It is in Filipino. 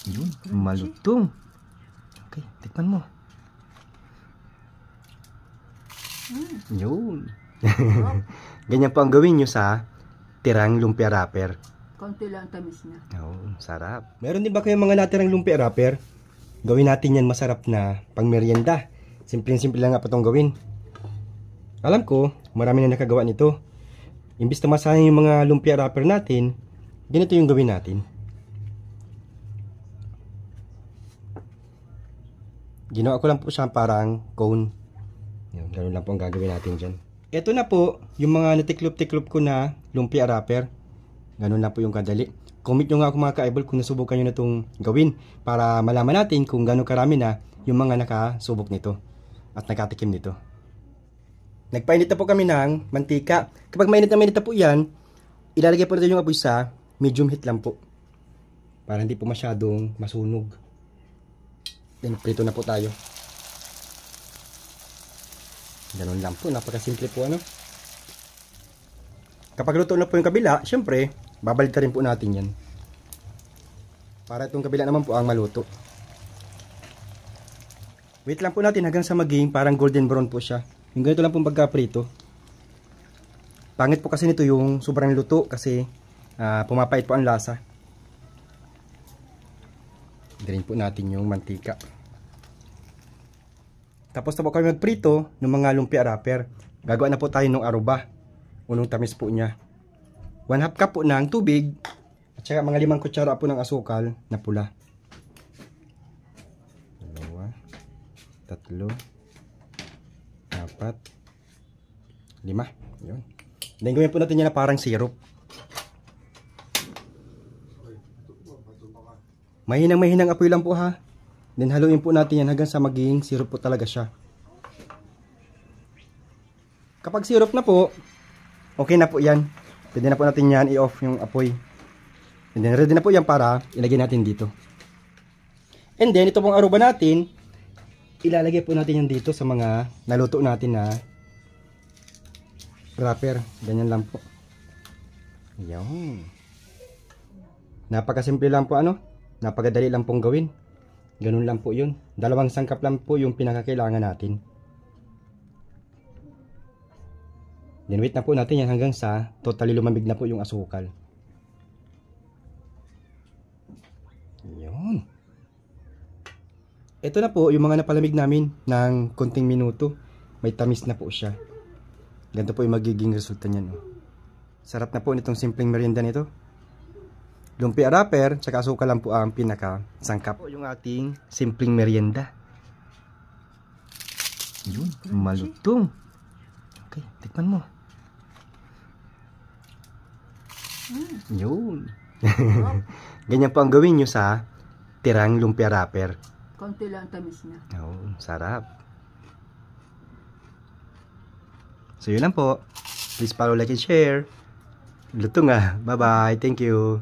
Yun, malutong. Okay, tikman mo. Yun. Ganyan po ang gawin nyo sa tirang lumpia wrapper. Konti lang tamis niya. Oh, sarap. Meron din ba kayong mga natirang lumpia wrapper? Gawin natin yan masarap na pang merienda. Simpleng-simple lang nga po itong gawin. Alam ko, marami na nakagawa nito. Imbis na masayang yung mga lumpia wrapper natin, ganito yung gawin natin. Ginawa ko lang po siya parang cone. Yan, ganun lang po ang gagawin natin dyan. Ito na po, yung mga natiklop-tiklop ko na lumpia wrapper. Ganun lang po yung kadali. Comment nyo nga ako mga ka-eyeball kung nasubukan nyo na itong gawin para malaman natin kung gano'ng karami na yung mga nakasubok nito at nakatikim nito. Nagpainit na po kami ng mantika. Kapag mainit na po yan, ilalagay po natin yung apoy sa medium heat lang po para hindi po masyadong masunog. Then prito na po tayo. Ganun lang po, napakasimple po ano. Kapag luto na po yung kabila, syempre babalik rin po natin yan para itong kabila naman po ang maluto. Wait lang po natin hanggang sa maging parang golden brown po siya. Yung ganito lang pong pagka-prito. Pangit po kasi nito yung sobrang luto kasi pumapait po ang lasa. Dirin po natin yung mantika. Tapos na po kami magprito ng mga lumpia wrapper. Gagawa na po tayo ng aruba. Unong tamis po niya. 1/2 cup po ng tubig at saka mga 5 kutsara po ng asukal na pula. 2, 3, 4, 5. Yun. Then gawin po natin yan na parang syrup. Mahinang apoy lang po ha. Then haluin po natin yan hanggang sa maging syrup po talaga siya. Kapag syrup na po, okay na po yan. Pwede na po natin yan i-off yung apoy. And then ready na po yan para ilagay natin dito. And then ito pong aruba natin, ilalagay po natin yan dito sa mga naluto natin na wrapper. Ganyan lang po. Yan. Napakasimple lang po ano. Napakadali lang pong gawin. Ganun lang po yun. 2 sangkap lang po yung pinakakailangan natin. Then wait na po natin yan hanggang sa totally lumamig na po yung asukal. Yun. Ito na po yung mga napalamig namin ng konting minuto. May tamis na po siya. Ganito po yung magiging resulta niyan. Sarap na po nitong simpleng merienda nito. Lumpia wrapper, tsaka asukal lang po ang pinaka sangkap. Yung ating simpleng merienda. Yun, malutong. Okay, tikman mo. Yun. Ganyan po ang gawin nyo sa tirang lumpia wrapper. Konti lang tamis niya. Oh, sarap. So yun lang po. Please follow, like, and share. Luto nga. Bye-bye. Thank you.